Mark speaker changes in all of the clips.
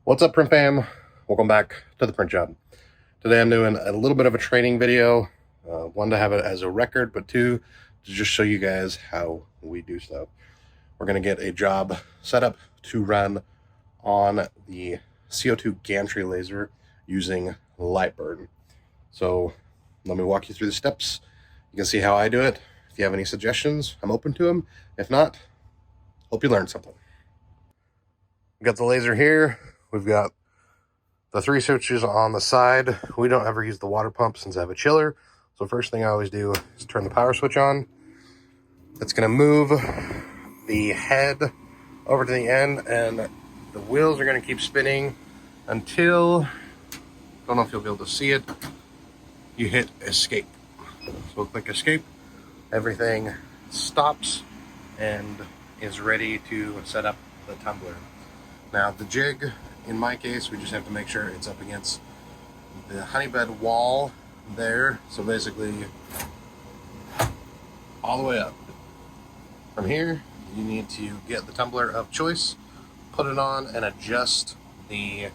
Speaker 1: What's up, print fam? Welcome back to the print job. Today I'm doing a little bit of a training video. One, to have it as a record, but two, to just show you guys how we do stuff. We're going to get a job set up to run on the CO2 gantry laser using LightBurn. So let me walk you through the steps. You can see how I do it. If you have any suggestions, I'm open to them. If not, hope you learned something. We've got the laser here. We've got the 3 switches on the side. We don't ever use the water pump since I have a chiller. So first thing I always do is turn the power switch on. It's going to move the head over to the end, and the wheels are going to keep spinning until, don't know if you'll be able to see it, you hit escape. So we'll click escape. Everything stops and is ready to set up the tumbler. Now the jig, in my case, we just have to make sure it's up against the honeybed wall there. So basically, all the way up. From here, you need to get the tumbler of choice, put it on, and adjust the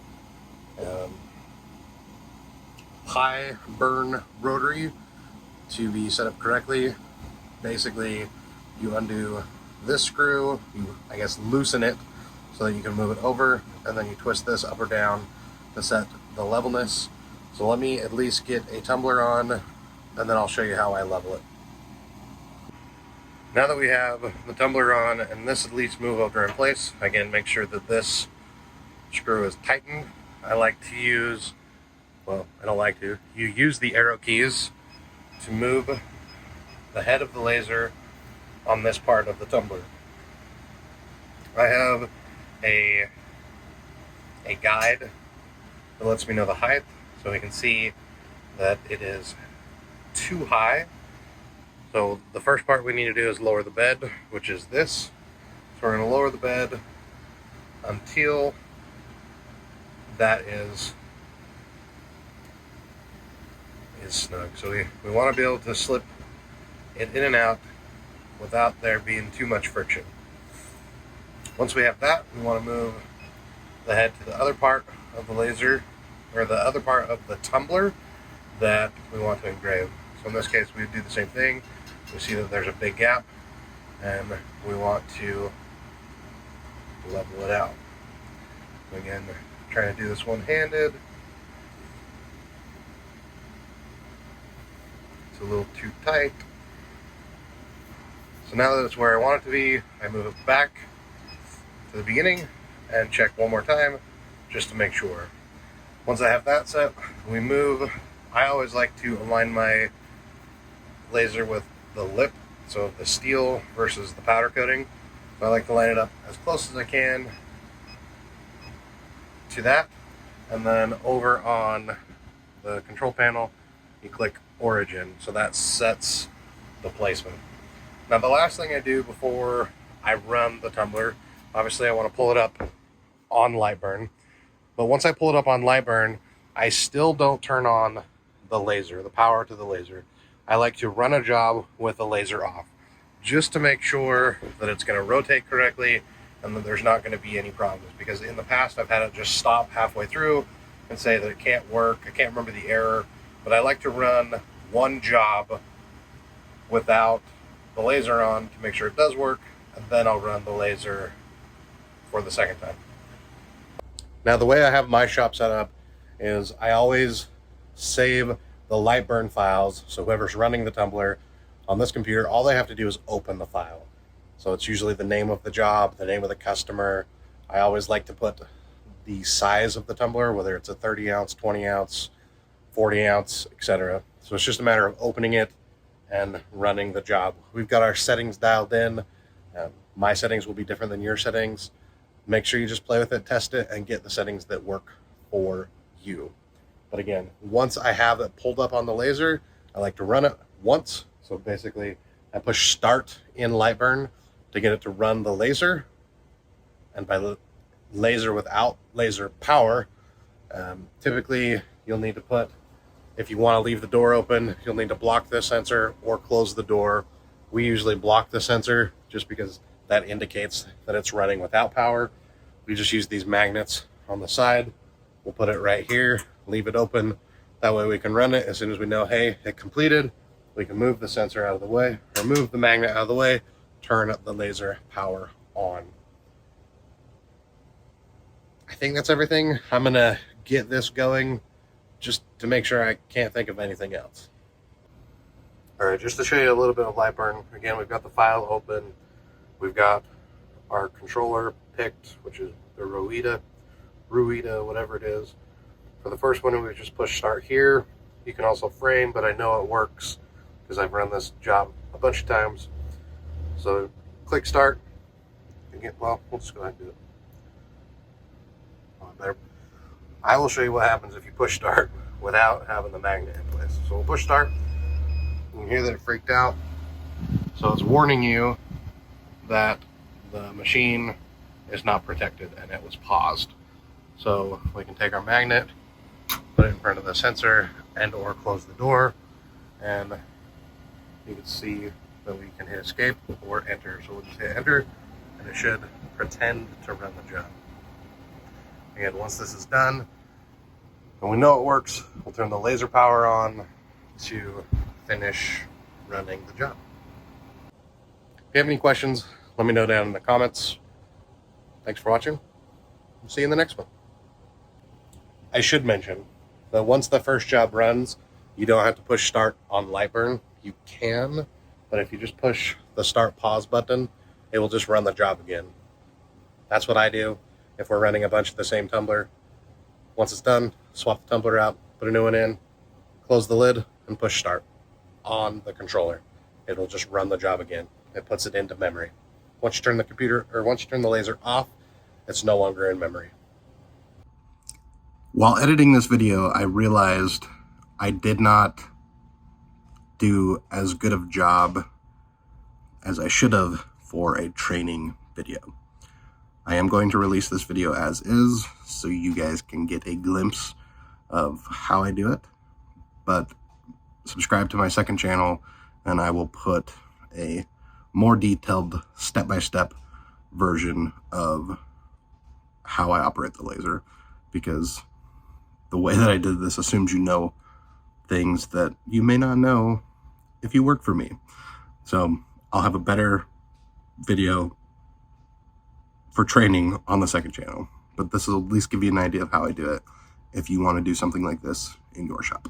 Speaker 1: high burn rotary to be set up correctly. Basically, you undo this screw, you, I guess, loosen it so that you can move it over, and then you twist this up or down to set the levelness. So let me at least get a tumbler on, and then I'll show you how I level it. Now that we have the tumbler on and this at least move over in place, again, make sure that this screw is tightened. I like to use, well, I don't like to, you use the arrow keys to move the head of the laser on this part of the tumbler. I have a guide that lets me know the height, so we can see that it is too high. So the first part we need to do is lower the bed, which is this. So we're going to lower the bed until that is snug. So we want to be able to slip it in and out without there being too much friction. Once we have that, we want to move the head to the other part of the laser, or the other part of the tumbler that we want to engrave. So in this case, we would do the same thing. We see that there's a big gap, and we want to level it out. Again, trying to do this one-handed. It's a little too tight. So now that it's where I want it to be, I move it back to the beginning and check one more time just to make sure. Once I have that set, we move. I always like to align my laser with the lip, so the steel versus the powder coating. So I like to line it up as close as I can to that, and then over on the control panel you click origin, so that sets the placement. Now the last thing I do before I run the tumbler, obviously I want to pull it up on LightBurn, but once I pull it up on LightBurn, I still don't turn on the laser, the power to the laser. I like to run a job with the laser off, just to make sure that it's going to rotate correctly and that there's not going to be any problems, because in the past I've had it just stop halfway through and say that it can't work. I can't remember the error, but I like to run one job without the laser on to make sure it does work, and then I'll run the laser for the second time. Now the way I have my shop set up is I always save the LightBurn files, so whoever's running the tumbler on this computer, all they have to do is open the file. So it's usually the name of the job, the name of the customer. I always like to put the size of the tumbler, whether it's a 30 ounce, 20 ounce, 40 ounce, etc. So it's just a matter of opening it and running the job. We've got our settings dialed in. My settings will be different than your settings. Make sure you just play with it, test it, and get the settings that work for you. But again, once I have it pulled up on the laser, I like to run it once. So basically, I push start in LightBurn to get it to run the laser. And by laser without laser power, typically you'll need to put, if you want to leave the door open, you'll need to block this sensor or close the door. We usually block the sensor just because that indicates that it's running without power. We just use these magnets on the side. We'll put it right here, leave it open. That way we can run it as soon as we know, hey, it completed. We can move the sensor out of the way, or move the magnet out of the way, turn up the laser power on. I think that's everything. I'm gonna get this going just to make sure I can't think of anything else. All right, just to show you a little bit of LightBurn. Again, we've got the file open. We've got our controller picked, which is the Ruida, whatever it is. For the first one, we just push start here. You can also frame, but I know it works because I've run this job a bunch of times. So click start. Again, well, we'll just go ahead and do it. Better. I will show you what happens if you push start without having the magnet in place. So we'll push start. You can hear that it freaked out. So it's warning you that the machine is not protected and it was paused. So we can take our magnet, put it in front of the sensor, and or close the door, and you can see that we can hit escape or enter. So we'll just hit enter and it should pretend to run the job. Again, once this is done and we know it works, we'll turn the laser power on to finish running the job. If you have any questions, let me know down in the comments. Thanks for watching. We'll see you in the next one. I should mention that once the first job runs, you don't have to push start on LightBurn. You can, but if you just push the start pause button, it will just run the job again. That's what I do if we're running a bunch of the same tumbler. Once it's done, swap the tumbler out, put a new one in, close the lid, and push start on the controller. It'll just run the job again. It puts it into memory. Once you turn the computer, or once you turn the laser off, it's no longer in memory. While editing this video, I realized I did not do as good of a job as I should have for a training video. I am going to release this video as is, so you guys can get a glimpse of how I do it, but subscribe to my second channel and I will put a more detailed step-by-step version of how I operate the laser, because the way that I did this assumes you know things that you may not know if you work for me. So I'll have a better video for training on the second channel, but this will at least give you an idea of how I do it if you want to do something like this in your shop.